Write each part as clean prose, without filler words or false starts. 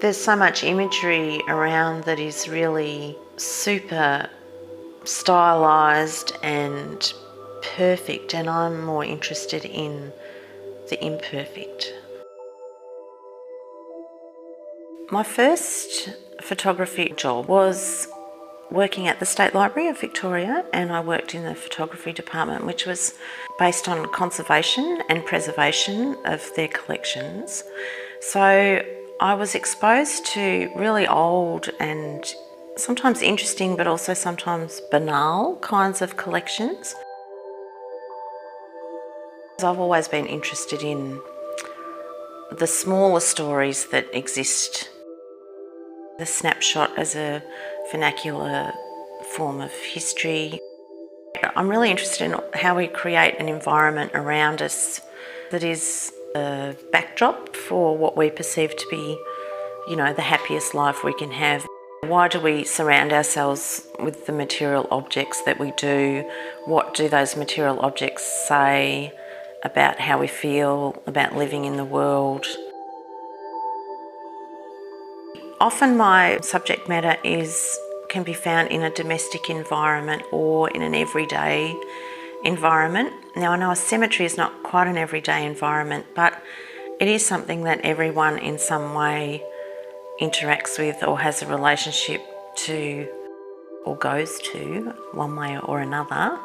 There's so much imagery around that is really super stylised and perfect, and I'm more interested in the imperfect. My first photography job was working at the State Library of Victoria, and I worked in the photography department, which was based on conservation and preservation of their collections. So I was exposed to really old and sometimes interesting but also sometimes banal kinds of collections. I've always been interested in the smaller stories that exist. The snapshot as a vernacular form of history. I'm really interested in how we create an environment around us that is a backdrop for what we perceive to be, the happiest life we can have. Why do we surround ourselves with the material objects that we do? What do those material objects say about how we feel, about living in the world? Often my subject matter can be found in a domestic environment or in an everyday environment. Now I know a cemetery is not quite an everyday environment, but it is something that everyone in some way interacts with or has a relationship to or goes to one way or another.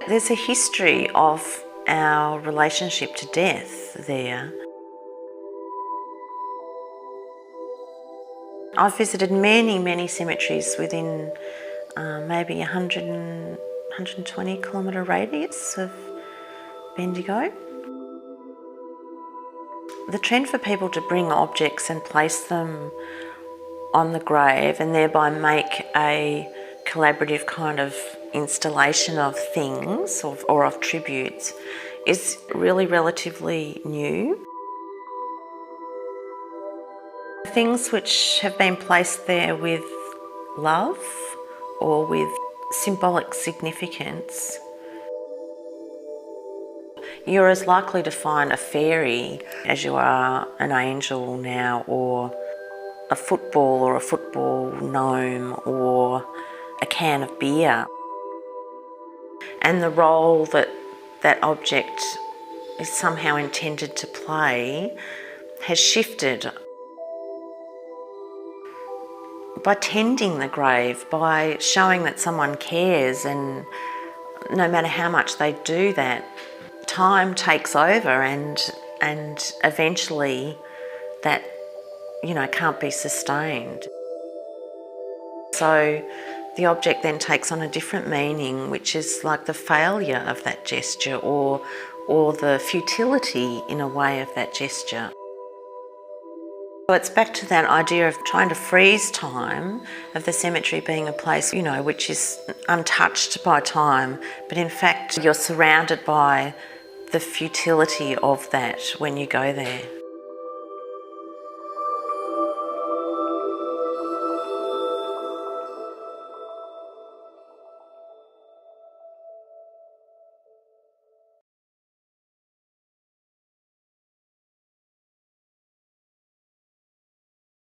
There's a history of our relationship to death there. I've visited many cemeteries within maybe 120 kilometre radius of Bendigo. The trend for people to bring objects and place them on the grave and thereby make a collaborative kind of installation of things or of tributes is really relatively new. Things which have been placed there with love or with symbolic significance, you're as likely to find a fairy as you are an angel now, or a football gnome, or a can of beer. And the role that that object is somehow intended to play has shifted. By tending the grave, by showing that someone cares, and no matter how much they do that, time takes over and eventually that, can't be sustained. So the object then takes on a different meaning, which is like the failure of that gesture or the futility in a way of that gesture. So it's back to that idea of trying to freeze time, of the cemetery being a place, which is untouched by time, but in fact you're surrounded by the futility of that when you go there.